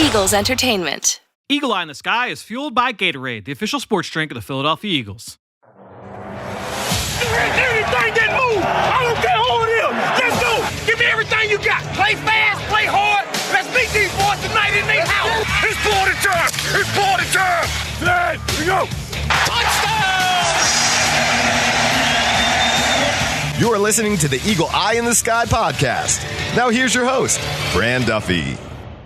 Eagles Entertainment. Eagle Eye in the Sky is fueled by Gatorade, the official sports drink of the Philadelphia Eagles. Anything that move, I don't care who it is. Let's go. Give me everything you got. Play fast, play hard. Let's beat these boys tonight in their house. It's party time. It's party time. There we go. Touchdown! You are listening to the Eagle Eye in the Sky podcast. Now here's your host, Fran Duffy.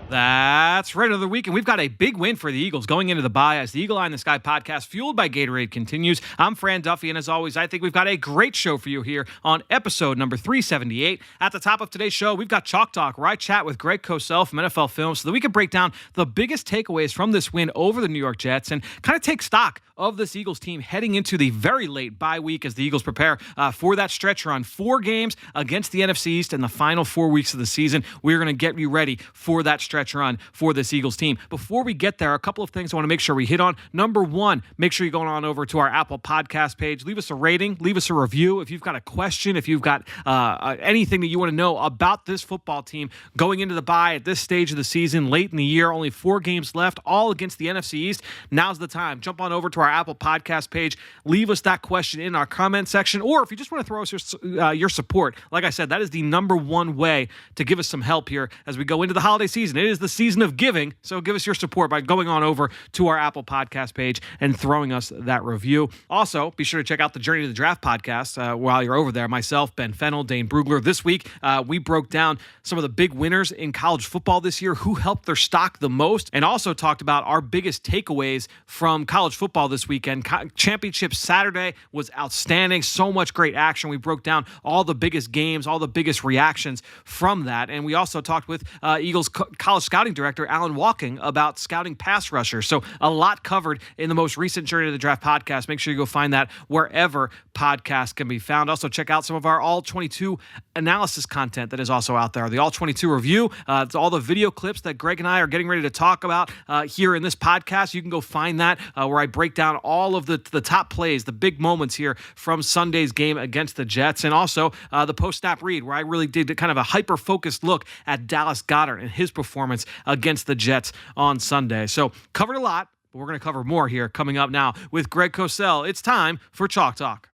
That's right, another week, and we've got a big win for the Eagles going into the bye as the Eagle Eye in the Sky podcast, fueled by Gatorade, continues. I'm Fran Duffy, and as always, I think we've got a great show for you here on episode number 378. At the top of today's show, we've got Chalk Talk, where I chat with Greg Cosell from NFL Films so that we can break down the biggest takeaways from this win over the New York Jets and kind of take stock of this Eagles team heading into the very late bye week as the Eagles prepare for that stretch run. 4 games against the NFC East in the final 4 weeks of the season. We're going to get you ready for that stretch run for this Eagles team. Before we get there, a couple of things I want to make sure we hit on. Number one, make sure you go on over to our Apple Podcast page. Leave us a rating. Leave us a review. If you've got a question, if you've got anything that you want to know about this football team going into the bye at this stage of the season, late in the year, only 4 games left, all against the NFC East. Now's the time. Jump on over to our Apple Podcast page. Leave us that question in our comment section, or if you just want to throw us your support, like I said, that is the number one way to give us some help here as we go into the holiday season. It is the season of giving, so give us your support by going on over to our Apple Podcast page and throwing us that review. Also, be sure to check out the Journey to the Draft podcast while you're over there. Myself, Ben Fennell, Dane Brugler. This week, we broke down some of the big winners in college football this year, who helped their stock the most, and also talked about our biggest takeaways from college football this weekend. Championship Saturday was outstanding. So much great action. We broke down all the biggest games, all the biggest reactions from that, and we also talked with Eagles college scouting director Alan Walking about scouting pass rushers. So a lot covered in the most recent Journey to the Draft podcast. Make sure you go find that wherever podcasts can be found. Also, check out some of our All-22 analysis content that is also out there. The All-22 review, it's all the video clips that Greg and I are getting ready to talk about here in this podcast. You can go find that where I break down all of the top plays, the big moments here from Sunday's game against the Jets, and also the post-snap read, where I really did kind of a hyper-focused look at Dallas Goedert and his performance against the Jets on Sunday. So covered a lot, but we're going to cover more here coming up now with Greg Cosell. It's time for Chalk Talk.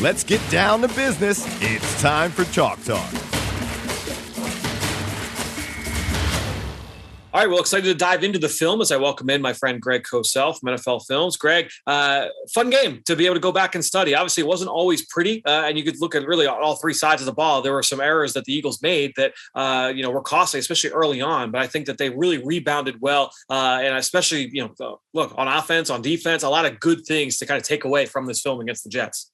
Let's get down to business. It's time for Chalk Talk. All right, well, excited to dive into the film as I welcome in my friend Greg Cosell from NFL Films. Greg, fun game to be able to go back and study. Obviously, it wasn't always pretty, and you could look at really all 3 sides of the ball. There were some errors that the Eagles made that were costly, especially early on. But I think that they really rebounded well, and especially look on offense, on defense, a lot of good things to kind of take away from this film against the Jets.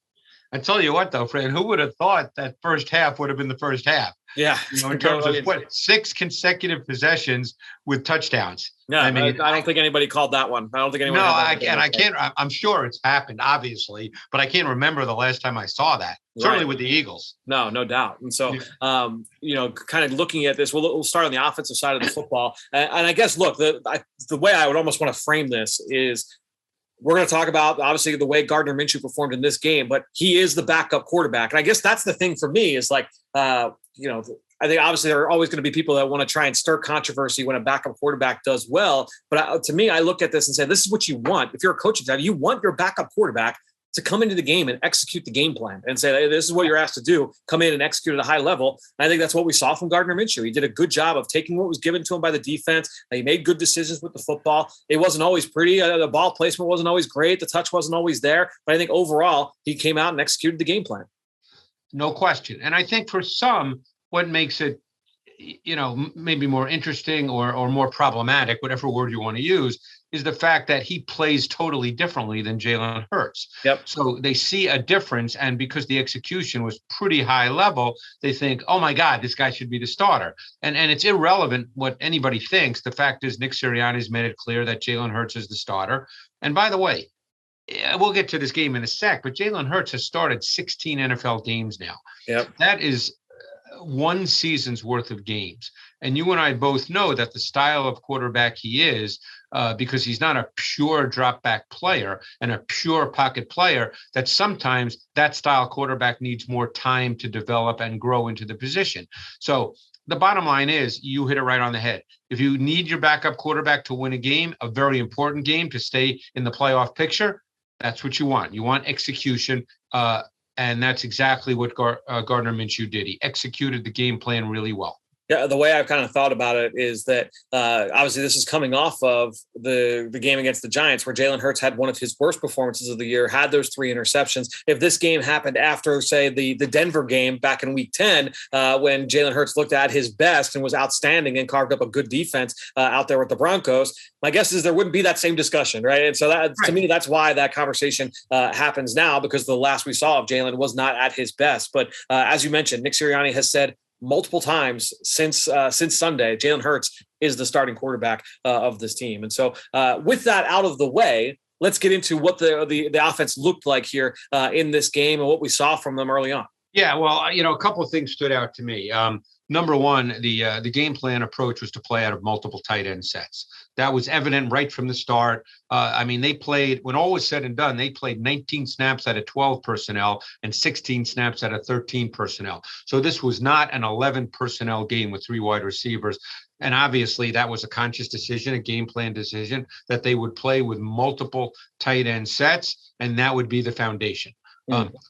I tell you what, though, Fran, who would have thought that first half would have been the first half? Yeah. In terms of 6 consecutive possessions with touchdowns. Yeah, I mean, I don't think anybody called that one. I don't think anyone. No, I can't. I'm sure it's happened, obviously, but I can't remember the last time I saw that. Right. Certainly with the Eagles. No doubt. And so, kind of looking at this, we'll start on the offensive side of the football. And I guess, look, the way I would almost want to frame this is, we're going to talk about, obviously, the way Gardner Minshew performed in this game, but he is the backup quarterback. And I guess that's the thing for me is like, I think obviously there are always going to be people that want to try and stir controversy when a backup quarterback does well. But to me, I look at this and say, this is what you want. If you're a coaching staff, you want your backup quarterback to come into the game and execute the game plan and say, hey, this is what you're asked to do, come in and execute at a high level. And I think that's what we saw from Gardner Minshew. He did a good job of taking what was given to him by the defense. He made good decisions with the football. It wasn't always pretty. The ball placement wasn't always great. The touch wasn't always there. But I think overall, he came out and executed the game plan. No question. And I think for some, what makes it, maybe more interesting or more problematic, whatever word you want to use, is the fact that he plays totally differently than Jalen Hurts. Yep. So they see a difference, and because the execution was pretty high level, they think, oh my God, this guy should be the starter. And it's irrelevant what anybody thinks. The fact is Nick Sirianni's made it clear that Jalen Hurts is the starter. And by the way, we'll get to this game in a sec, but Jalen Hurts has started 16 NFL games now. Yep. That is one season's worth of games. And you and I both know that the style of quarterback he is, because he's not a pure drop back player and a pure pocket player, that sometimes that style quarterback needs more time to develop and grow into the position. So the bottom line is, you hit it right on the head. If you need your backup quarterback to win a game, a very important game, to stay in the playoff picture, that's what you want. You want execution. And that's exactly what Gardner Minshew did. He executed the game plan really well. Yeah, the way I've kind of thought about it is that obviously this is coming off of the game against the Giants, where Jalen Hurts had one of his worst performances of the year, had those 3 interceptions. If this game happened after, say, the Denver game back in Week 10, when Jalen Hurts looked at his best and was outstanding and carved up a good defense out there with the Broncos, my guess is there wouldn't be that same discussion, right? And so that, to me, that's why that conversation happens now, because the last we saw of Jalen was not at his best. But as you mentioned, Nick Sirianni has said multiple times since Sunday, Jalen Hurts is the starting quarterback of this team. And so with that out of the way, let's get into what the offense looked like here in this game and what we saw from them early on. Yeah, well, a couple of things stood out to me. Number one, the game plan approach was to play out of multiple tight end sets. That was evident right from the start. They played, when all was said and done, they played 19 snaps out of 12 personnel and 16 snaps out of 13 personnel. So this was not an 11 personnel game with 3 wide receivers. And obviously that was a conscious decision, a game plan decision, that they would play with multiple tight end sets, and that would be the foundation.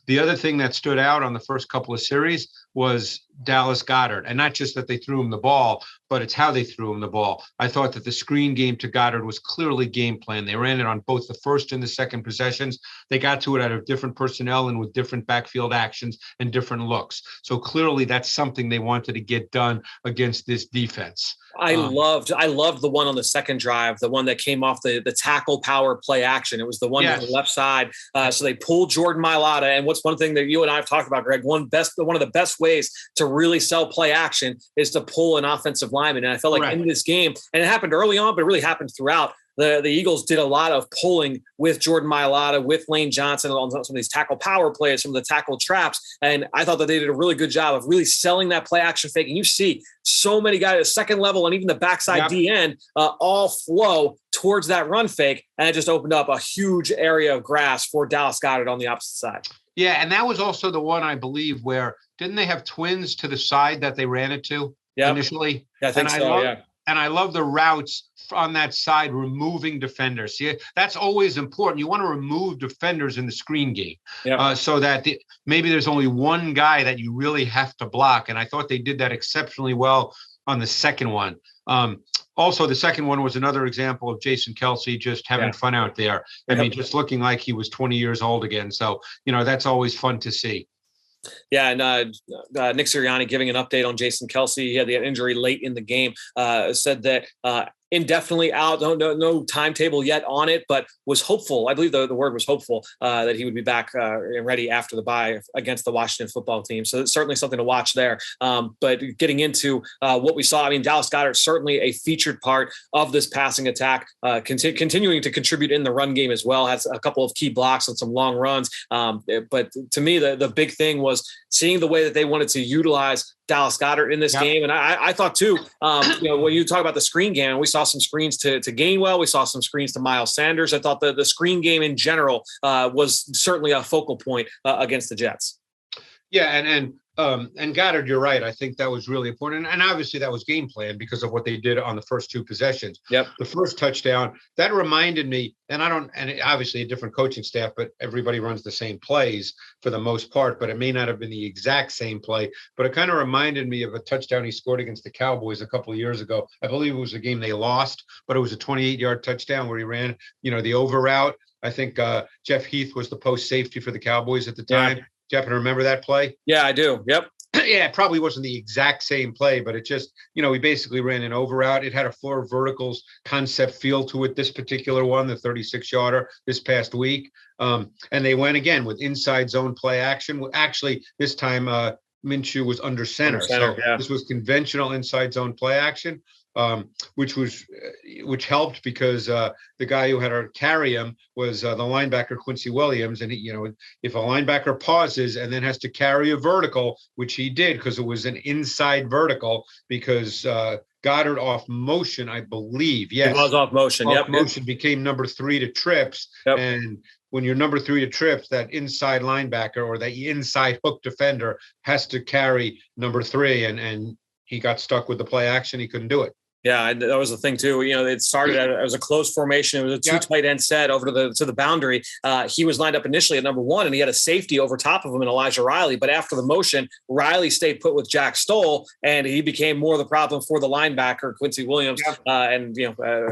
The other thing that stood out on the first couple of series was Dallas Goedert, and not just that they threw him the ball, but it's how they threw him the ball. I thought that the screen game to Goedert was clearly game plan. They ran it on both the first and the second possessions. They got to it out of different personnel and with different backfield actions and different looks. So clearly that's something they wanted to get done against this defense. I loved the one on the second drive, the one that came off the tackle power play action. It was the one on the left side. So they pulled Jordan Mailata. And what's one thing that you and I have talked about, Greg, one of the best ways to really sell play action is to pull an offensive lineman. And I felt like in this game, and it happened early on, but it really happened throughout, the Eagles did a lot of pulling with Jordan Mailata, with Lane Johnson on some of these tackle power plays, some of the tackle traps. And I thought that they did a really good job of really selling that play action fake. And you see so many guys at second level and even the backside DN all flow towards that run fake. And it just opened up a huge area of grass for Dallas Goedert on the opposite side. Yeah, and that was also the one, I believe, where didn't they have twins to the side that they ran it to initially? Yeah, I think so. And I love the routes on that side, removing defenders. See, that's always important. You want to remove defenders in the screen game so that maybe there's only one guy that you really have to block. And I thought they did that exceptionally well on the second one. Also, the second one was another example of Jason Kelce just having fun out there. Just looking like he was 20 years old again. So, that's always fun to see. Yeah, and Nick Sirianni giving an update on Jason Kelce. He had the injury late in the game, said that indefinitely out, no timetable yet on it, but was hopeful. I believe the word was hopeful that he would be back and ready after the bye against the Washington football team. So it's certainly something to watch there. But getting into what we saw, Dallas Goedert certainly a featured part of this passing attack, continuing to contribute in the run game as well. Has a couple of key blocks on some long runs. But to me, the big thing was seeing the way that they wanted to utilize Dallas Goedert in this game. And I thought too, when you talk about the screen game, we saw some screens to Gainwell. We saw some screens to Miles Sanders. I thought the screen game in general was certainly a focal point against the Jets. Yeah. And Goddard, you're right. I think that was really important. And obviously that was game plan because of what they did on the first 2 possessions. Yep. The first touchdown, that reminded me, and obviously a different coaching staff, but everybody runs the same plays for the most part, but it may not have been the exact same play, but it kind of reminded me of a touchdown he scored against the Cowboys a couple of years ago. I believe it was a game they lost, but it was a 28-yard touchdown where he ran, the over route. I think Jeff Heath was the post safety for the Cowboys at the time. Yeah. Do you happen to remember that play? Yeah, I do. Yep. Yeah, it probably wasn't the exact same play, but it just, we basically ran an over route. It had a 4 verticals concept feel to it, this particular one, the 36-yarder this past week. And they went again with inside zone play action. Actually, this time Minshew was under center. This was conventional inside zone play action. Which helped because the guy who had to carry him was the linebacker Quincy Williams, and if a linebacker pauses and then has to carry a vertical, which he did because it was an inside vertical, because Goddard off motion, I believe. Yes. He was off motion. Off motion became number 3 to trips. And when you're number 3 to trips, that inside linebacker or that inside hook defender has to carry number 3. And he got stuck with the play action. He couldn't do it. Yeah, that was the thing too. It started as a close formation. It was a 2 tight end set over to the boundary. He was lined up initially at number 1, and he had a safety over top of him in Elijah Riley. But after the motion, Riley stayed put with Jack Stoll, and he became more the problem for the linebacker Quincy Williams. And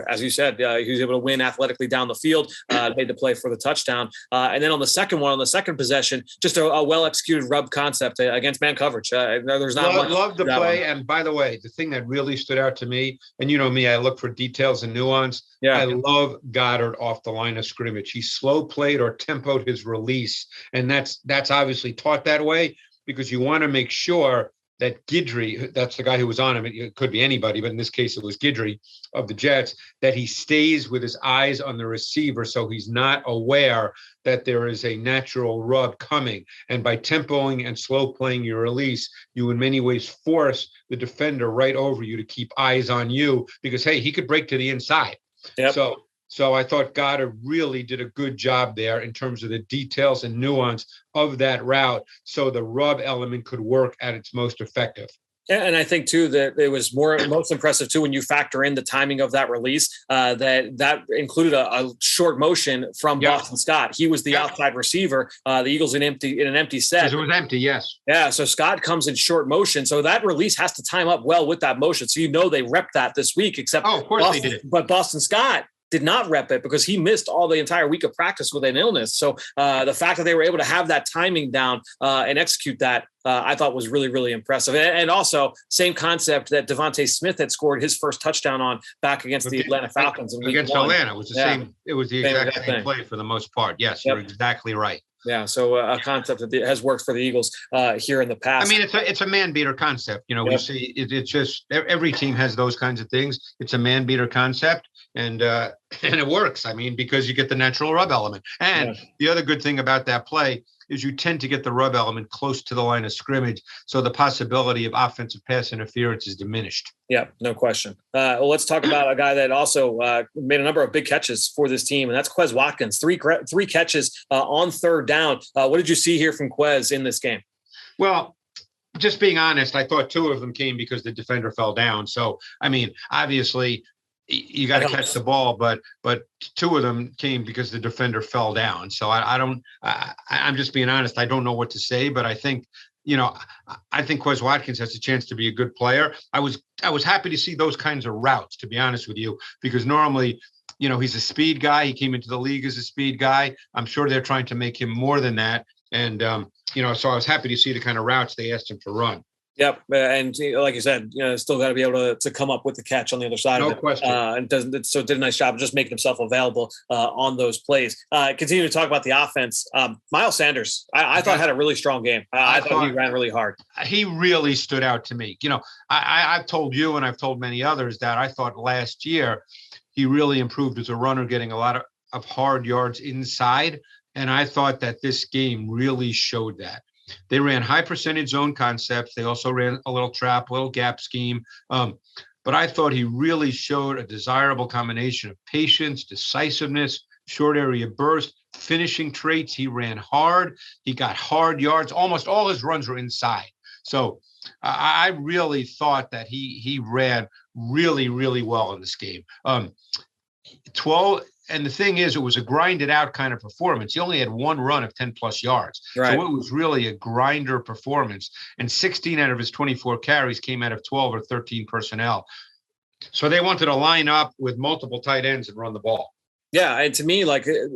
as you said, he was able to win athletically down the field, made the play for the touchdown. And then on the second possession, just a well executed rub concept against man coverage. There's not much. Love the play. And by the way, the thing that really stood out to me. And you know me, I look for details and nuance. I love Goddard off the line of scrimmage. He slow played or tempoed his release. And that's obviously taught that way because you want to make sure that Guidry, that's the guy who was on him, it could be anybody, but in this case it was Guidry of the Jets, that he stays with his eyes on the receiver so he's not aware that there is a natural rub coming. And by tempoing and slow playing your release, you in many ways force the defender right over you to keep eyes on you because, hey, he could break to the inside. So I thought Goddard really did a good job there in terms of the details and nuance of that route so the rub element could work at its most effective. And I think, too, that it was most impressive, too, when you factor in the timing of that release, that included a short motion from Boston Scott. He was the outside receiver. The Eagles in an empty set. It was empty, yes. Yeah, so Scott comes in short motion. So that release has to time up well with that motion. So they repped that this week, except of course Boston, they did. But Boston Scott did not rep it because he missed all the entire week of practice with an illness. So the fact that they were able to have that timing down and execute that, I thought was really, really impressive. And also same concept that Devontae Smith had scored his first touchdown on back against the Atlanta Falcons in week 1. Against Atlanta. It was the same. It was the exact same play for the most part. Yes, you're exactly right. Yeah, so a concept that has worked for the Eagles here in the past. I mean, it's a man beater concept. We see it's just every team has those kinds of things. It's a man beater concept, and it works. I mean, because you get the natural rub element. And the other good thing about that play is you tend to get the rub element close to the line of scrimmage, so the possibility of offensive pass interference is diminished. Yeah, no question. Well, let's talk about a guy that also made a number of big catches for this team, and that's Quez Watkins. Three catches on third down. What did you see here from Quez in this game? Well, just being honest, I thought 2 of them came because the defender fell down. So, I mean, obviously, you got to catch the ball, but 2 of them came because the defender fell down. So I'm just being honest. I don't know what to say, but I think, I think Quez Watkins has a chance to be a good player. I was happy to see those kinds of routes, to be honest with you, because normally, he's a speed guy. He came into the league as a speed guy. I'm sure they're trying to make him more than that. And, so I was happy to see the kind of routes they asked him to run. Yep, and like you said, still got to be able to come up with the catch on the other side. No of it. question. And did a nice job of just making himself available on those plays. Continue to talk about the offense. Miles Sanders, I thought had a really strong game. I thought he ran really hard. He really stood out to me. I've told you and I've told many others that I thought last year he really improved as a runner, getting a lot of hard yards inside. And I thought that this game really showed that. They ran high percentage zone concepts. They also ran a little trap, little gap scheme. But I thought he really showed a desirable combination of patience, decisiveness, short area burst, finishing traits. He ran hard. He got hard yards. Almost all his runs were inside. So I really thought that he ran really, really well in this game. 12. And the thing is, it was a grinded out kind of performance. He only had 1 run of 10 plus yards. Right. So it was really a grinder performance. And 16 out of his 24 carries came out of 12 or 13 personnel. So they wanted to line up with multiple tight ends and run the ball. Yeah, and to me,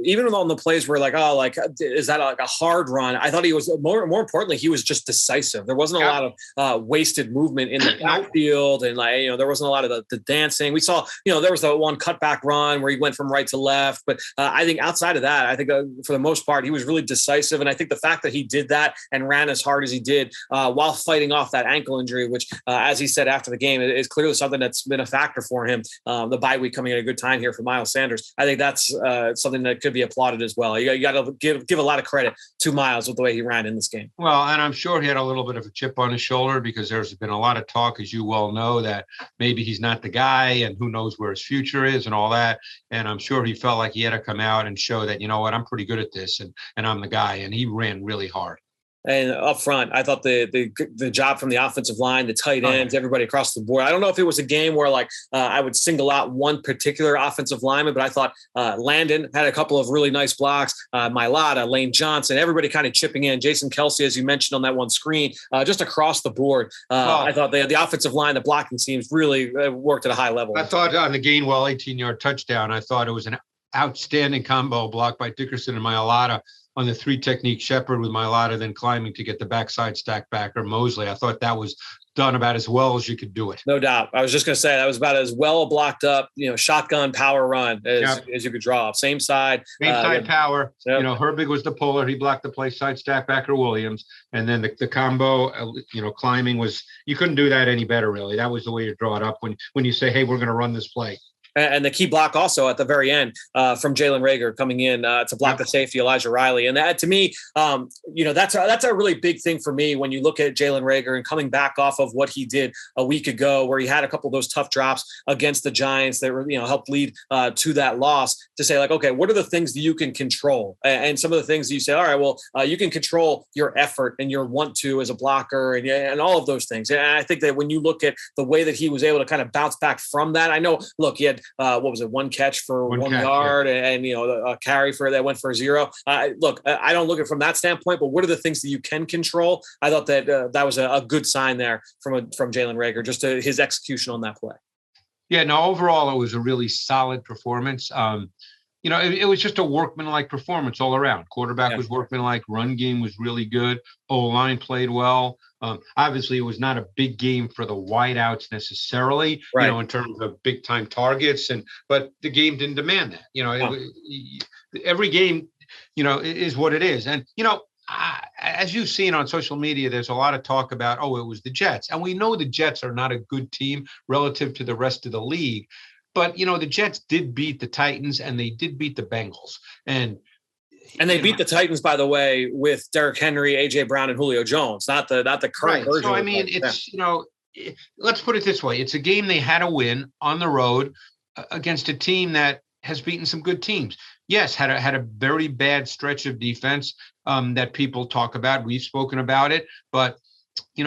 even on the plays where is that a hard run? I thought he was more importantly, he was just decisive. There wasn't a lot of wasted movement in the backfield, and there wasn't a lot of the dancing. We saw, there was the one cutback run where he went from right to left, but I think outside of that, I think for the most part, he was really decisive, and I think the fact that he did that and ran as hard as he did while fighting off that ankle injury, which, as he said after the game, is clearly something that's been a factor for him. The bye week coming at a good time here for Miles Sanders. I think that's something that could be applauded as well. You got to give a lot of credit to Miles with the way he ran in this game. Well, and I'm sure he had a little bit of a chip on his shoulder because there's been a lot of talk, as you well know, that maybe he's not the guy and who knows where his future is and all that. And I'm sure he felt like he had to come out and show that, you know what, I'm pretty good at this and I'm the guy. And he ran really hard. And up front, I thought the job from the offensive line, the tight ends, everybody across the board. I don't know if it was a game where I would single out one particular offensive lineman, but I thought Landon had a couple of really nice blocks. Mailata, Lane Johnson, everybody kind of chipping in. Jason Kelsey, as you mentioned on that one screen, just across the board. I thought the offensive line, the blocking teams really worked at a high level. I thought on the Gainwell 18-yard touchdown, I thought it was an outstanding combo block by Dickerson and Mailata on the 3-technique shepherd with Mailata then climbing to get the backside stack back or Mosley. I thought that was done about as well as you could do it. No doubt. I was just going to say that was about as well blocked up, shotgun power run as you could draw up. Same side. Power. Yep. Herbig was the puller. He blocked the play side stack backer Williams. And then the combo, climbing was, you couldn't do that any better, really. That was the way to draw it up when you say, hey, we're going to run this play. And the key block also at the very end from Jalen Reagor coming in to block the safety, Elijah Riley. And that, to me, that's a really big thing for me when you look at Jalen Reagor and coming back off of what he did a week ago, where he had a couple of those tough drops against the Giants that were, helped lead to that loss, to say, like, okay, what are the things that you can control? And some of the things you say, all right, well, you can control your effort and your want to as a blocker and all of those things. And I think that when you look at the way that he was able to kind of bounce back from that, I know, look, he had one catch for one yard, and a carry that went for 0. Look, I don't look at it from that standpoint, but what are the things that you can control? I thought that that was a good sign there from Jalen Reagor, just his execution on that play. Yeah, no, overall it was a really solid performance. It was just a workmanlike performance all around. Quarterback was workmanlike. Run game was really good. O-line played well. Obviously, it was not a big game for the wideouts necessarily, in terms of big time targets, but the game didn't demand that. Every game, is what it is. And, as you've seen on social media, there's a lot of talk about, it was the Jets. And we know the Jets are not a good team relative to the rest of the league. But, the Jets did beat the Titans and they did beat the Bengals. And they beat the Titans, by the way, with Derrick Henry, A.J. Brown, and Julio Jones, not the current version. So, I mean, it's, let's put it this way. It's a game they had to win on the road against a team that has beaten some good teams. Yes, had a very bad stretch of defense that people talk about. We've spoken about it. But, you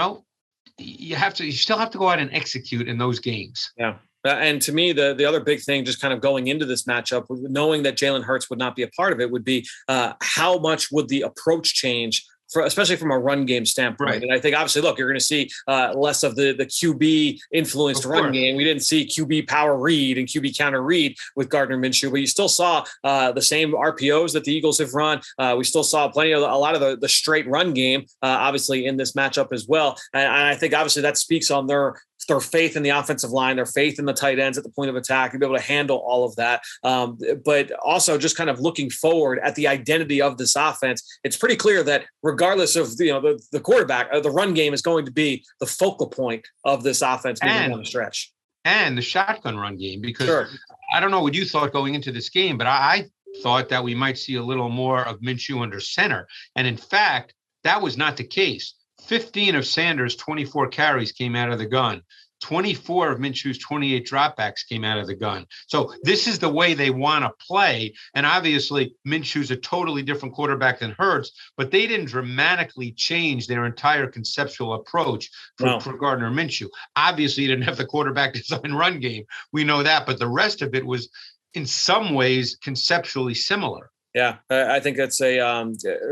still have to go out and execute in those games. Yeah. And to me, the other big thing, just kind of going into this matchup, knowing that Jalen Hurts would not be a part of it, would be how much would the approach change, especially from a run game standpoint. Right. And I think, obviously, look, you're going to see less of the QB influenced run game. We didn't see QB power read and QB counter read with Gardner Minshew, but you still saw the same RPOs that the Eagles have run. We still saw a lot of the straight run game, obviously, in this matchup as well. And I think, obviously, that speaks on their faith in the offensive line, their faith in the tight ends at the point of attack, to be able to handle all of that. But also just kind of looking forward at the identity of this offense, it's pretty clear that regardless of the quarterback, the run game is going to be the focal point of this offense moving down the stretch. And the shotgun run game, because I don't know what you thought going into this game, but I thought that we might see a little more of Minshew under center. And in fact, that was not the case. 15 of Sanders' 24 carries came out of the gun. 24 of Minshew's 28 dropbacks came out of the gun. So this is the way they want to play. And obviously, Minshew's a totally different quarterback than Hurts, but they didn't dramatically change their entire conceptual approach for Gardner Minshew. Obviously, he didn't have the quarterback design run game. We know that, but the rest of it was in some ways conceptually similar. Yeah, I think that's it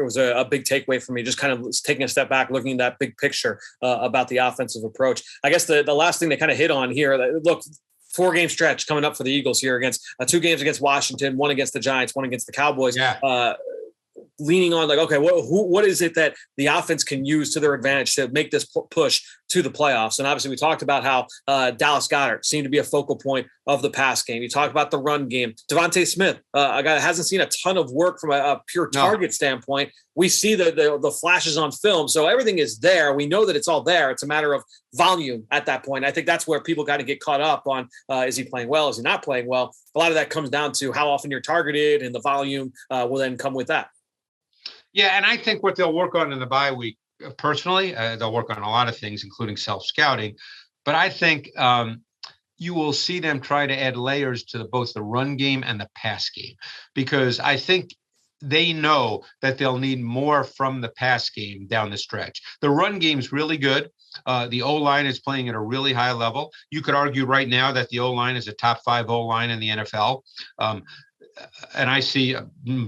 was a big takeaway for me, just kind of taking a step back, looking at that big picture about the offensive approach. I guess the last thing they kind of hit on here, look, 4-game stretch coming up for the Eagles here against 2 games against Washington, 1 against the Giants, 1 against the Cowboys. Yeah. leaning on like, okay, what is it that the offense can use to their advantage to make this push to the playoffs? And obviously we talked about how Dallas Goedert seemed to be a focal point of the pass game. You talked about the run game. Devontae Smith, a guy that hasn't seen a ton of work from a pure target standpoint. We see the flashes on film. So everything is there. We know that it's all there. It's a matter of volume at that point. I think that's where people got to get caught up on, is he playing well? Is he not playing well? A lot of that comes down to how often you're targeted, and the volume will then come with that. Yeah, and I think what they'll work on in the bye week, personally, they'll work on a lot of things, including self-scouting. But I think you will see them try to add layers to both the run game and the pass game, because I think they know that they'll need more from the pass game down the stretch. The run game's really good. The O-line is playing at a really high level. You could argue right now that the O-line is a top 5 O-line in the NFL. And I see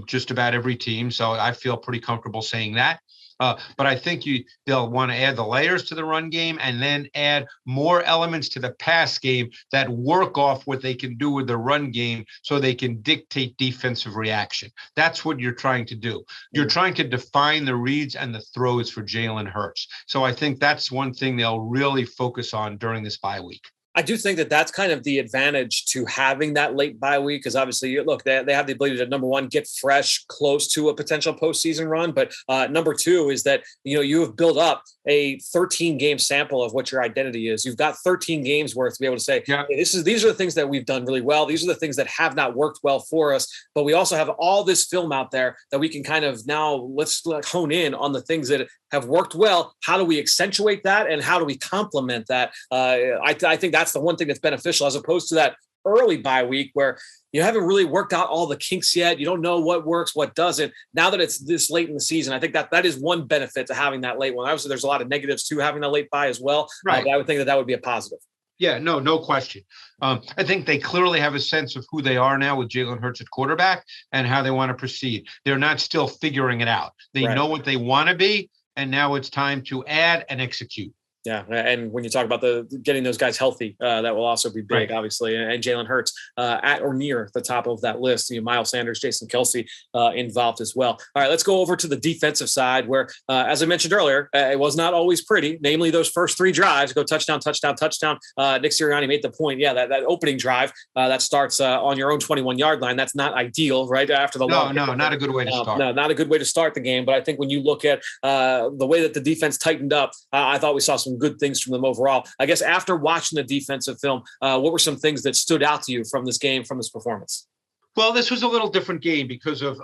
just about every team, so I feel pretty comfortable saying that. But I think they'll want to add the layers to the run game and then add more elements to the pass game that work off what they can do with the run game so they can dictate defensive reaction. That's what you're trying to do. You're trying to define the reads and the throws for Jalen Hurts. So I think that's one thing they'll really focus on during this bye week. I do think that that's kind of the advantage to having that late bye week, because obviously, look, they have the ability to, number one, get fresh, close to a potential postseason run. But number two is that, you have built up a 13-game sample of what your identity is. You've got 13 games worth to be able to say, hey, these are the things that we've done really well. These are the things that have not worked well for us. But we also have all this film out there that we can kind of now let's hone in on the things that have worked well. How do we accentuate that, and how do we complement that? I think that's the one thing that's beneficial, as opposed to that early bye week where you haven't really worked out all the kinks yet. You don't know what works, what doesn't. Now that it's this late in the season, I think that is one benefit to having that late one. Obviously, there's a lot of negatives to having a late bye as well. Right. But I would think that would be a positive. Yeah, no question. I think they clearly have a sense of who they are now with Jalen Hurts at quarterback and how they want to proceed. They're not still figuring it out. They know what they want to be, and now it's time to add and execute. Yeah, and when you talk about getting those guys healthy, that will also be big, obviously. And Jalen Hurts at or near the top of that list. Miles Sanders, Jason Kelce involved as well. All right, let's go over to the defensive side where, as I mentioned earlier, it was not always pretty. Namely, those first 3 drives, go touchdown, touchdown, touchdown. Nick Sirianni made the point. Yeah, that opening drive that starts on your own 21-yard line. That's not ideal, right? After the not a good way to start. No, not a good way to start the game. But I think when you look at the way that the defense tightened up, I thought we saw some good things from them overall. I guess after watching the defensive film, what were some things that stood out to you from this game, from this performance? Well, this was a little different game because of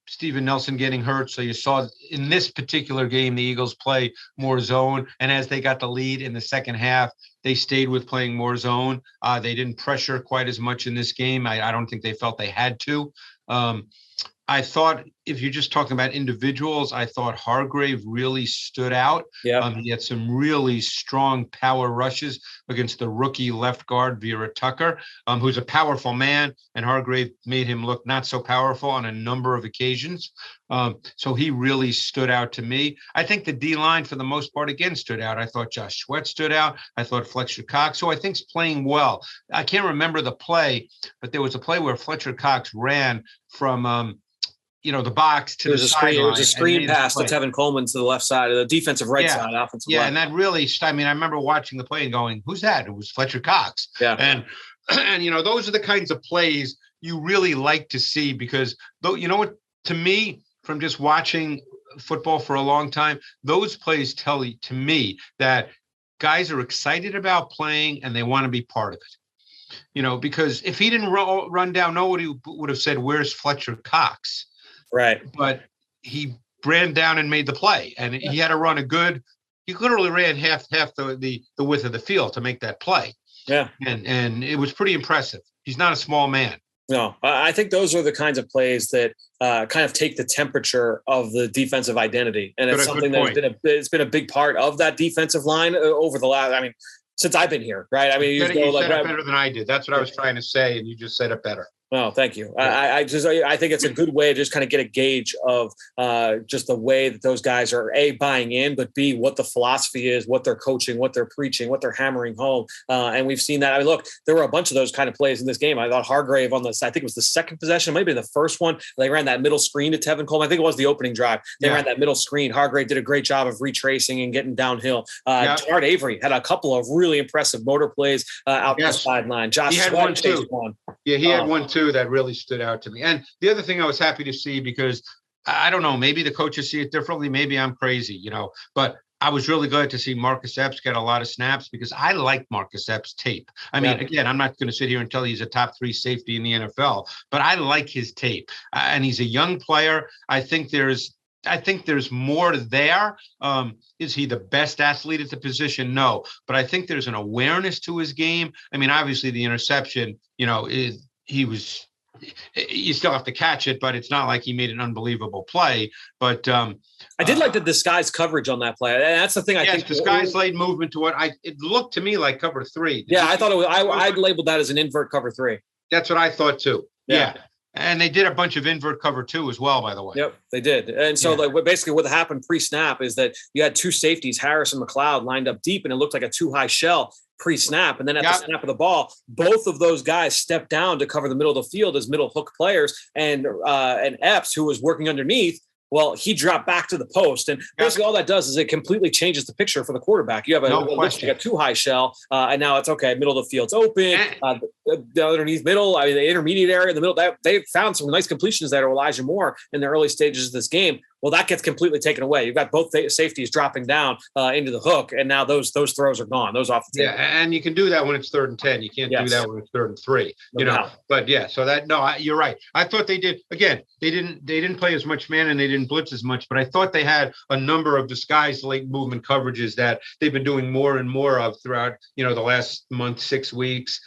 Steven Nelson getting hurt. So you saw in this particular game, the Eagles play more zone. And as they got the lead in the second half, they stayed with playing more zone. They didn't pressure quite as much in this game. I don't think they felt they had to. I thought, if you're just talking about individuals, I thought Hargrave really stood out. Yeah. He had some really strong power rushes against the rookie left guard, Vera Tucker, who's a powerful man, and Hargrave made him look not so powerful on a number of occasions. So he really stood out to me. I think the D-line, for the most part, again, stood out. I thought Josh Sweat stood out. I thought Fletcher Cox, who I think is playing well. I can't remember the play, but there was a play where Fletcher Cox ran from the box to the sideline. It was a screen pass to Tevin Coleman to the left side, of the defensive right side, offensive left. And that really, I remember watching the play and going, who's that? It was Fletcher Cox. Yeah. And those are the kinds of plays you really like to see, because what, to me, from just watching football for a long time, those plays tell to me that guys are excited about playing and they want to be part of it. Because if he didn't run down, nobody would have said, where's Fletcher Cox? Right. But he ran down and made the play, and he had to run he literally ran half the width of the field to make that play. Yeah. And it was pretty impressive. He's not a small man. No, I think those are the kinds of plays that kind of take the temperature of the defensive identity. And it's something that's been a big part of that defensive line over the since I've been here, right? You said it better than I did. That's what I was trying to say, and you just said it better. Well, thank you. I think it's a good way to just kind of get a gauge of just the way that those guys are A, buying in, but B, what the philosophy is, what they're coaching, what they're preaching, what they're hammering home. And we've seen that. I mean, look, there were a bunch of those kind of plays in this game. I thought Hargrave I think it was the second possession, maybe the first one. They ran that middle screen to Tevin Coleman. I think it was the opening drive. They ran that middle screen. Hargrave did a great job of retracing and getting downhill. Gerard Avery had a couple of really impressive motor plays out the sideline. Josh Sweat had one too. Yeah, he had one too that really stood out to me. And the other thing I was happy to see, because I don't know, maybe the coaches see it differently. Maybe I'm crazy, but I was really glad to see Marcus Epps get a lot of snaps, because I like Marcus Epps' tape. I mean, again, I'm not going to sit here and tell you he's a top 3 safety in the NFL, but I like his tape. And he's a young player. I think there's more there. Is he the best athlete at the position? No, but I think there's an awareness to his game. I mean, obviously the interception, you still have to catch it, but it's not like he made an unbelievable play. But I did like the disguise coverage on that play. And that's the thing. I think disguise laid movement to it. It looked to me like cover 3. I thought it was. I labeled that as an invert cover 3. That's what I thought too. Yeah. And they did a bunch of invert cover 2 as well, by the way. Yep, they did. And so basically what happened pre-snap is that you had 2 safeties, Harris and McLeod, lined up deep, and it looked like a 2-high shell pre-snap. And then at the snap of the ball, both of those guys stepped down to cover the middle of the field as middle hook players. And Epps, who was working underneath, well, he dropped back to the post. And basically all that does is it completely changes the picture for the quarterback. You have a 2-high shell, and now it's okay. Middle of the field's open. The underneath middle, the intermediate area, the middle, they found some nice completions there to Elijah Moore in the early stages of this game. Well, that gets completely taken away. You've got both safeties dropping down into the hook, and now those throws are gone. Those off the table. Yeah, and you can do that when it's 3rd and 10. You can't do that when it's 3rd and 3. But you're right. I thought they did. Again, they didn't play as much man and they didn't blitz as much, but I thought they had a number of disguised late movement coverages that they've been doing more and more of throughout the last month, 6 weeks.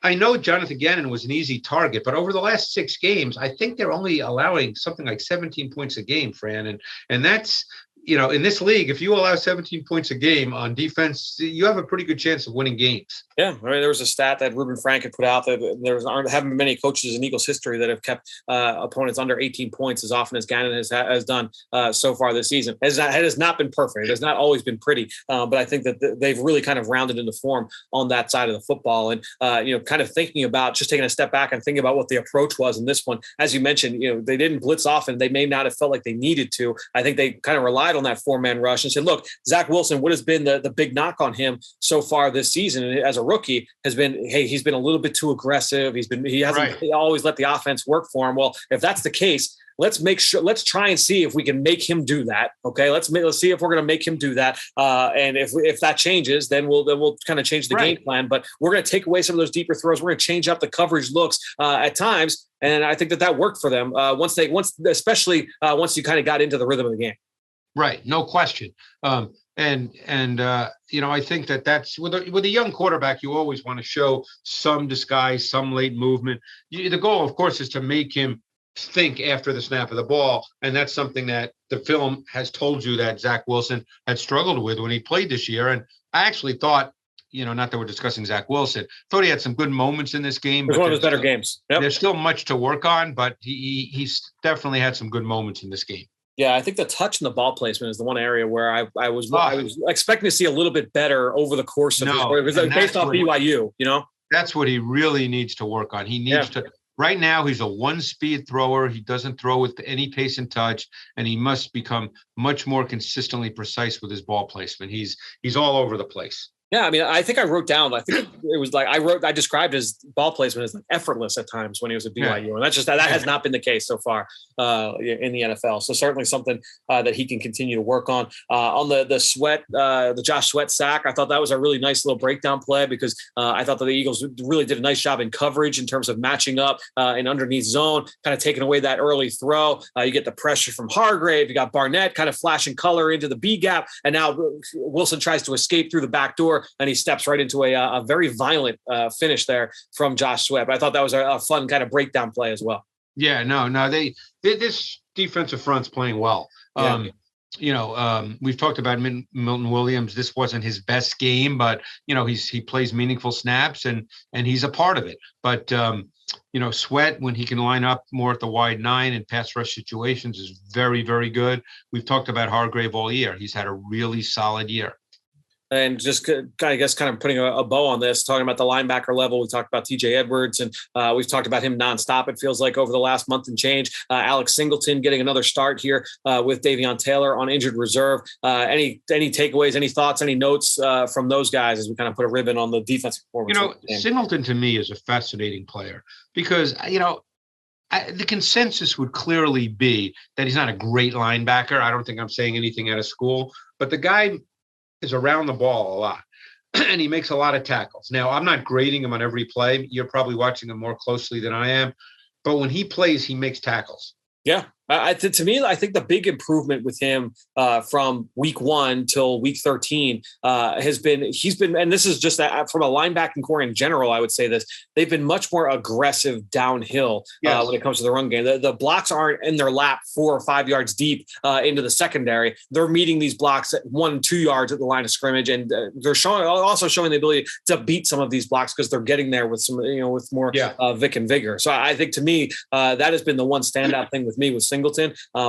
I know Jonathan Gannon was an easy target, but over the last 6 games, I think they're only allowing something like 17 points a game, Fran. And that's, in this league, if you allow 17 points a game on defense, you have a pretty good chance of winning games. Yeah, there was a stat that Ruben Frank had put out that haven't been many coaches in Eagles history that have kept opponents under 18 points as often as Gannon has done so far this season. It has not been perfect. It has not always been pretty, but I think that they've really kind of rounded into form on that side of the football. And kind of thinking about just taking a step back and thinking about what the approach was in this one. As you mentioned, they didn't blitz off, and they may not have felt like they needed to. I think they kind of relied on that 4-man rush and said, look, Zach Wilson, what has been the big knock on him so far this season as a rookie has been, hey, he's been a little bit too aggressive. He hasn't always let the offense work for him. Well, if that's the case, let's try and see if we can make him do that. Okay. Let's see if we're going to make him do that. And if that changes, then we'll kind of change the game plan, but we're going to take away some of those deeper throws. We're going to change up the coverage looks at times. And I think that worked for them especially once you kind of got into the rhythm of the game. Right. No question. I think that's with a young quarterback, you always want to show some disguise, some late movement. The goal, of course, is to make him think after the snap of the ball. And that's something that the film has told you that Zach Wilson had struggled with when he played this year. And I actually thought, not that we're discussing Zach Wilson, thought he had some good moments in this game. It was one of his better games. Yep. There's still much to work on, but he's definitely had some good moments in this game. Yeah, I think the touch and the ball placement is the one area where I was expecting to see a little bit better over the course of his based off BYU, That's what he really needs to work on. He needs to. Right now, he's a 1-speed thrower. He doesn't throw with any pace and touch, and he must become much more consistently precise with his ball placement. He's all over the place. Yeah, I think I wrote down. I think it was like I described his ball placement as like effortless at times when he was at BYU, and that has not been the case so far in the NFL. So certainly something that he can continue to work on. On the Josh Sweat sack, I thought that was a really nice little breakdown play because I thought that the Eagles really did a nice job in coverage in terms of matching up in underneath zone, kind of taking away that early throw. You get the pressure from Hargrave. You got Barnett kind of flashing color into the B gap, and now Wilson tries to escape through the back door. And he steps right into a very violent finish there from Josh Sweat. But I thought that was a fun kind of breakdown play as well. Yeah, no, this defensive front's playing well. we've talked about Milton Williams. This wasn't his best game, but he plays meaningful snaps and he's a part of it. But Sweat, when he can line up more at the wide 9 and pass rush situations, is very, very good. We've talked about Hargrave all year. He's had a really solid year. And just, I guess, kind of putting a bow on this, talking about the linebacker level. We talked about TJ Edwards, and we've talked about him nonstop, it feels like, over the last month and change. Alex Singleton getting another start here with Davion Taylor on injured reserve. Any takeaways, any thoughts, any notes from those guys as we kind of put a ribbon on the defensive performance? Singleton to me is a fascinating player because, the consensus would clearly be that he's not a great linebacker. I don't think I'm saying anything out of school, but the guy is around the ball a lot and he makes a lot of tackles. Now, I'm not grading him on every play. You're probably watching him more closely than I am, but when he plays, he makes tackles. Yeah. To me, I think the big improvement with him from week 1 till week 13 he's been, and this is just from a linebacking core in general, I would say this, they've been much more aggressive downhill when it comes to the run game. The blocks aren't in their lap 4 or 5 yards deep into the secondary. They're meeting these blocks at 1-2 yards at the line of scrimmage, and they're also showing the ability to beat some of these blocks because they're getting there with some, with more Vic and vigor. So I think to me that has been the one standout thing with me with Singleton.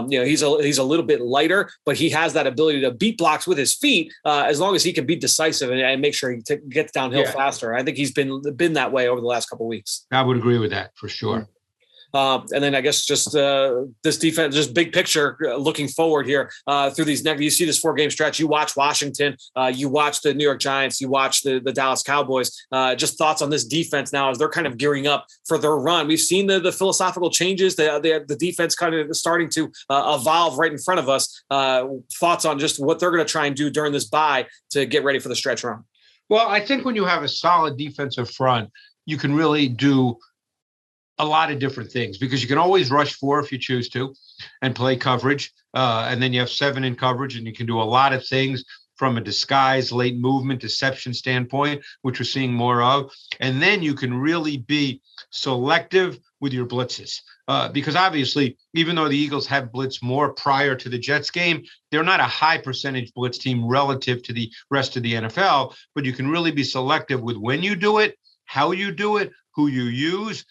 He's a little bit lighter, but he has that ability to beat blocks with his feet as long as he can be decisive and make sure he gets downhill faster. I think he's been that way over the last couple of weeks. I would agree with that for sure. And then I guess just this defense, just big picture looking forward here through these next, you see this 4-game stretch, you watch Washington, you watch the New York Giants, you watch the Dallas Cowboys, just thoughts on this defense now as they're kind of gearing up for their run. We've seen the philosophical changes, the defense kind of starting to evolve right in front of us. Thoughts on just what they're going to try and do during this bye to get ready for the stretch run. Well, I think when you have a solid defensive front, you can really do a lot of different things because you can always rush 4 if you choose to and play coverage. And then you have 7 in coverage and you can do a lot of things from a disguise, late movement, deception standpoint, which we're seeing more of. And then you can really be selective with your blitzes because obviously, even though the Eagles have blitzed more prior to the Jets game, they're not a high percentage blitz team relative to the rest of the NFL, but you can really be selective with when you do it, how you do it, who you use,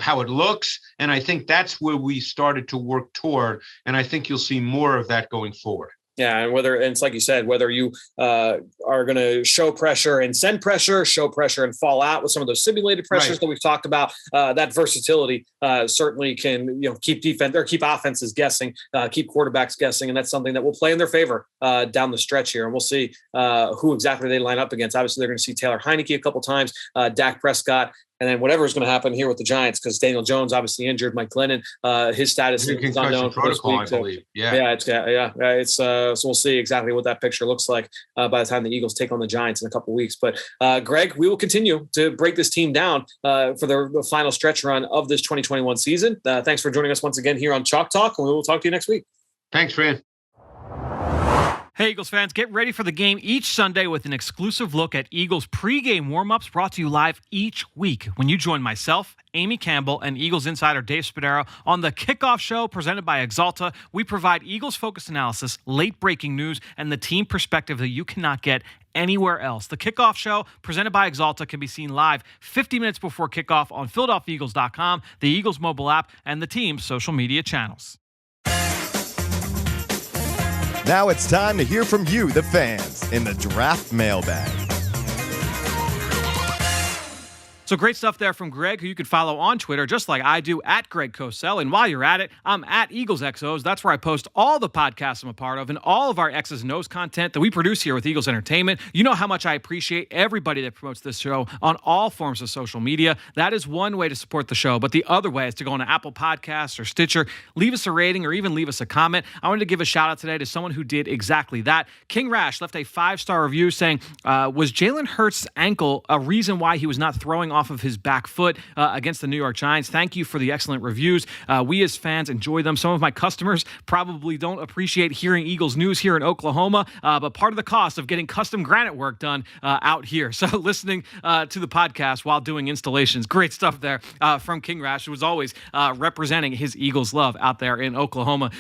how it looks. And I think that's where we started to work toward. And I think you'll see more of that going forward. Yeah, and it's like you said, whether you are going to show pressure and send pressure, show pressure and fall out with some of those simulated pressures that we've talked about, that versatility certainly can keep defense or keep offenses guessing, keep quarterbacks guessing, and that's something that will play in their favor down the stretch here. And we'll see who exactly they line up against. Obviously, they're going to see Taylor Heineke a couple times, Dak Prescott. And then whatever is going to happen here with the Giants, because Daniel Jones obviously injured, Mike Glennon, his status is unknown for this week. I believe. So we'll see exactly what that picture looks like by the time the Eagles take on the Giants in a couple of weeks. But Greg, we will continue to break this team down for the final stretch run of this 2021 season. Thanks for joining us once again here on Chalk Talk, and we will talk to you next week. Thanks, Fran. Hey, Eagles fans, get ready for the game each Sunday with an exclusive look at Eagles pregame warm-ups brought to you live each week when you join myself, Amy Campbell, and Eagles insider Dave Spadaro on the Kickoff Show presented by Exalta. We provide Eagles-focused analysis, late-breaking news, and the team perspective that you cannot get anywhere else. The Kickoff Show presented by Exalta can be seen live 50 minutes before kickoff on PhiladelphiaEagles.com, the Eagles mobile app, and the team's social media channels. Now it's time to hear from you, the fans, in the Draft Mailbag. So great stuff there from Greg, who you can follow on Twitter, just like I do, at Greg Cosell. And while you're at it, I'm at Eagles XOs. That's where I post all the podcasts I'm a part of and all of our X's and O's content that we produce here with Eagles Entertainment. You know how much I appreciate everybody that promotes this show on all forms of social media. That is one way to support the show. But the other way is to go on to Apple Podcasts or Stitcher, leave us a rating or even leave us a comment. I wanted to give a shout out today to someone who did exactly that. King Rash left a 5-star review saying, was Jalen Hurts' ankle a reason why he was not throwing off of his back foot against the New York Giants? Thank you for the excellent reviews. We as fans enjoy them. Some of my customers probably don't appreciate hearing Eagles news here in Oklahoma, but part of the cost of getting custom granite work done out here. So listening to the podcast while doing installations, great stuff there from King Rash, who was always representing his Eagles love out there in Oklahoma.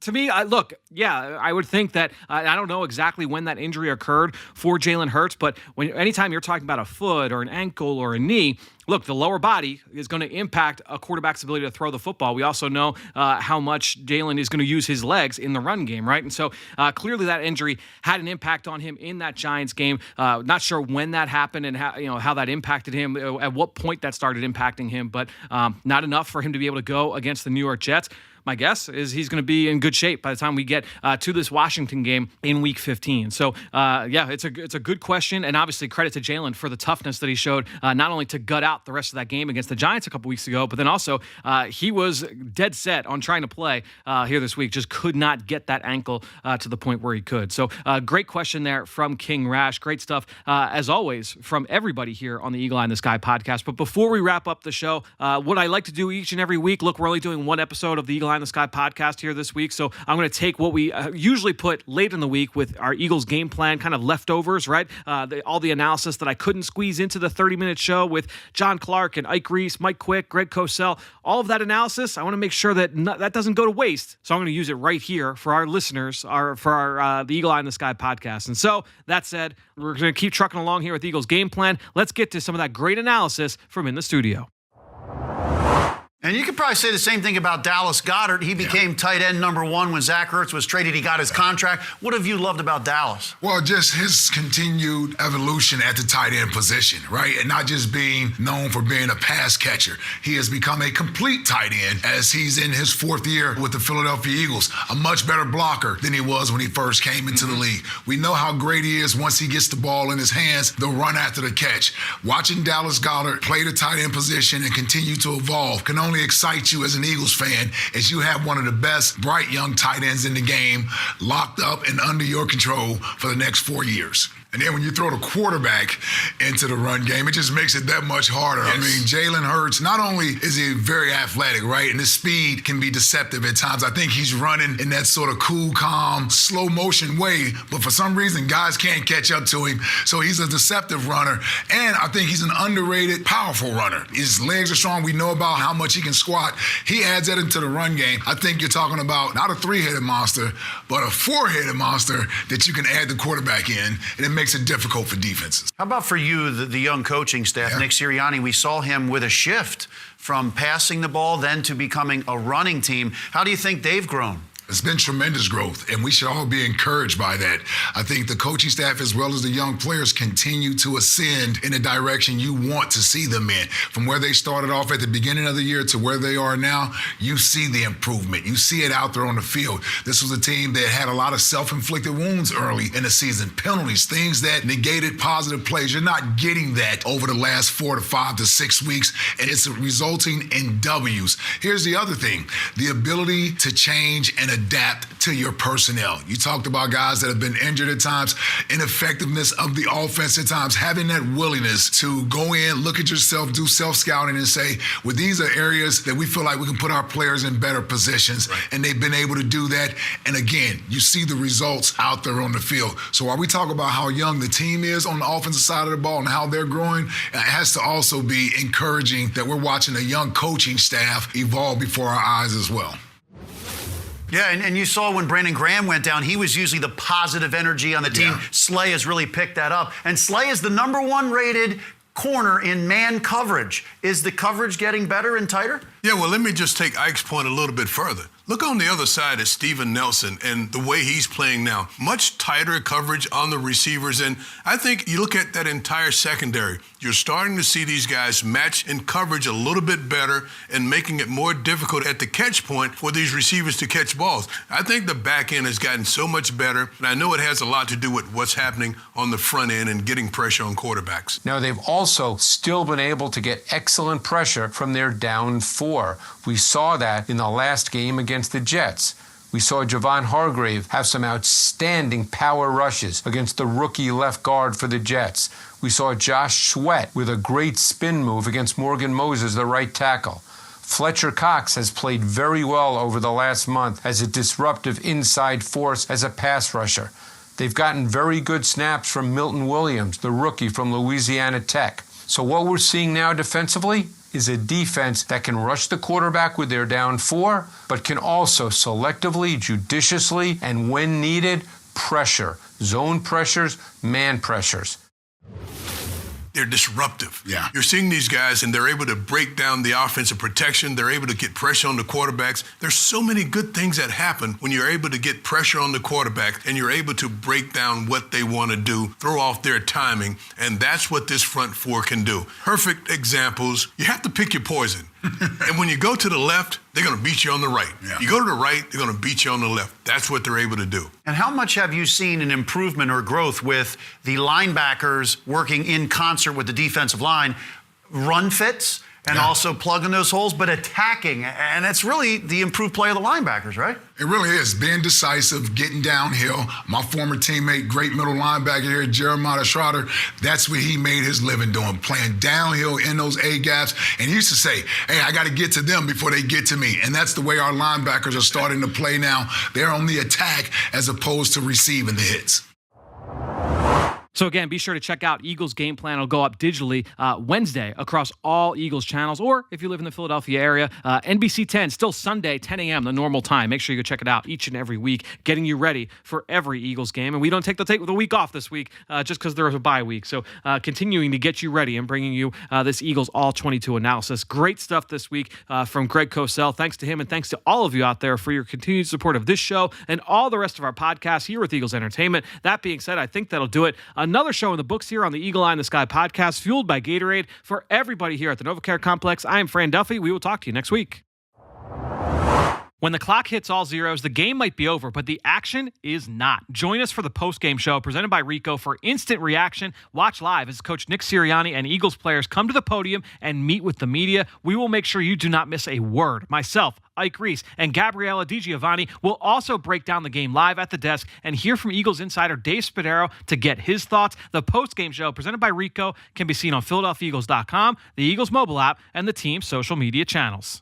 To me, I would think that I don't know exactly when that injury occurred for Jalen Hurts, but anytime you're talking about a foot or an ankle or a knee, look, the lower body is going to impact a quarterback's ability to throw the football. We also know how much Jalen is going to use his legs in the run game, right? And so clearly that injury had an impact on him in that Giants game. Not sure when that happened and how that impacted him, at what point that started impacting him, but not enough for him to be able to go against the New York Jets. My guess is he's going to be in good shape by the time we get to this Washington game in Week 15. So, it's a good question, and obviously credit to Jalen for the toughness that he showed, not only to gut out the rest of that game against the Giants a couple weeks ago, but then also he was dead set on trying to play here this week. Just could not get that ankle to the point where he could. So, great question there from King Rash. Great stuff, as always, from everybody here on the Eagle Eye in the Sky podcast. But before we wrap up the show, what I like to do each and every week, look, we're only doing one episode of the Eagle Eye in the Sky podcast here this week, so I'm going to take what we usually put late in the week with our Eagles game plan, kind of leftovers, right? All the analysis that I couldn't squeeze into the 30-minute show with John Clark and Ike Reese, Mike Quick, Greg Cosell, all of that analysis, I want to make sure that that doesn't go to waste, so I'm going to use it right here for our listeners, the Eagle Eye in the Sky podcast. And so, that said, we're going to keep trucking along here with the Eagles game plan. Let's get to some of that great analysis from in the studio. And you could probably say the same thing about Dallas Goedert. He became tight end number one when Zach Ertz was traded. He got his contract. What have you loved about Dallas? Well, just his continued evolution at the tight end position, right? And not just being known for being a pass catcher. He has become a complete tight end as he's in his fourth year with the Philadelphia Eagles. A much better blocker than he was when he first came into the league. We know how great he is once he gets the ball in his hands, the run after the catch. Watching Dallas Goedert play the tight end position and continue to evolve can only excite you as an Eagles fan, as you have one of the best bright young tight ends in the game locked up and under your control for the next 4 years. And then when you throw the quarterback into the run game, it just makes it that much harder. Yes. I mean, Jalen Hurts, not only is he very athletic, right, and his speed can be deceptive at times. I think he's running in that sort of cool, calm, slow motion way, but for some reason, guys can't catch up to him. So he's a deceptive runner, and I think he's an underrated, powerful runner. His legs are strong. We know about how much he can squat. He adds that into the run game. I think you're talking about not a three-headed monster, but a four-headed monster that you can add the quarterback in, and it makes it difficult for defenses. How about for you, the young coaching staff, Nick Sirianni? We saw him with a shift from passing the ball then to becoming a running team. How do you think they've grown? It's been tremendous growth, and we should all be encouraged by that. I think the coaching staff as well as the young players continue to ascend in the direction you want to see them in. From where they started off at the beginning of the year to where they are now, you see the improvement. You see it out there on the field. This was a team that had a lot of self-inflicted wounds early in the season, penalties, things that negated positive plays. You're not getting that over the last 4 to 5 to 6 weeks, and it's resulting in W's. Here's the other thing, the ability to change and adapt to your personnel. You talked about guys that have been injured at times, ineffectiveness of the offense at times, having that willingness to go in, look at yourself, do self-scouting and say, well, these are areas that we feel like we can put our players in better positions, right. And they've been able to do that. And again, you see the results out there on the field. So while we talk about how young the team is on the offensive side of the ball and how they're growing, it has to also be encouraging that we're watching a young coaching staff evolve before our eyes as well. Yeah, and you saw when Brandon Graham went down, he was usually the positive energy on the team. Yeah. Slay has really picked that up. And Slay is the number 1 rated corner in man coverage. Is the coverage getting better and tighter? Yeah, well, let me just take Ike's point a little bit further. Look on the other side at Steven Nelson and the way he's playing now. Much tighter coverage on the receivers. And I think you look at that entire secondary, you're starting to see these guys match in coverage a little bit better and making it more difficult at the catch point for these receivers to catch balls. I think the back end has gotten so much better, and I know it has a lot to do with what's happening on the front end and getting pressure on quarterbacks. Now, they've also still been able to get excellent pressure from their down 4. We saw that in the last game against the Jets. We saw Javon Hargrave have some outstanding power rushes against the rookie left guard for the Jets. We saw Josh Sweat with a great spin move against Morgan Moses, the right tackle. Fletcher Cox has played very well over the last month as a disruptive inside force as a pass rusher. They've gotten very good snaps from Milton Williams, the rookie from Louisiana Tech. So what we're seeing now defensively is a defense that can rush the quarterback with their down 4, but can also selectively, judiciously, and when needed, pressure. Zone pressures, man pressures. They're disruptive. Yeah. You're seeing these guys, and they're able to break down the offensive protection. They're able to get pressure on the quarterbacks. There's so many good things that happen when you're able to get pressure on the quarterback and you're able to break down what they want to do, throw off their timing, and that's what this front 4 can do. Perfect examples. You have to pick your poison. And when you go to the left, they're going to beat you on the right. Yeah. You go to the right, they're going to beat you on the left. That's what they're able to do. And how much have you seen an improvement or growth with the linebackers working in concert with the defensive line, run fits, and also plugging those holes, but attacking? And it's really the improved play of the linebackers, right? It really is. Being decisive, getting downhill. My former teammate, great middle linebacker here, Jeremiah Schroeder, that's what he made his living doing, playing downhill in those A-gaps. And he used to say, hey, I got to get to them before they get to me. And that's the way our linebackers are starting to play now. They're on the attack as opposed to receiving the hits. So again, be sure to check out Eagles Game Plan. It'll go up digitally Wednesday across all Eagles channels, or if you live in the Philadelphia area, NBC 10, still Sunday, 10 a.m., the normal time. Make sure you go check it out each and every week, getting you ready for every Eagles game. And we don't take the week off this week just because there is a bye week. So continuing to get you ready and bringing you this Eagles All-22 analysis. Great stuff this week from Greg Cosell. Thanks to him, and thanks to all of you out there for your continued support of this show and all the rest of our podcasts here with Eagles Entertainment. That being said, I think that'll do it. Another show in the books here on the Eagle Eye in the Sky podcast, fueled by Gatorade. For everybody here at the NovaCare Complex, I am Fran Duffy. We will talk to you next week. When the clock hits all zeros, the game might be over, but the action is not. Join us for the post-game show presented by Rico for instant reaction. Watch live as Coach Nick Sirianni and Eagles players come to the podium and meet with the media. We will make sure you do not miss a word. Myself, Ike Reese, and Gabriella DiGiovanni will also break down the game live at the desk and hear from Eagles insider Dave Spadaro to get his thoughts. The post-game show presented by Rico can be seen on PhiladelphiaEagles.com, the Eagles mobile app, and the team's social media channels.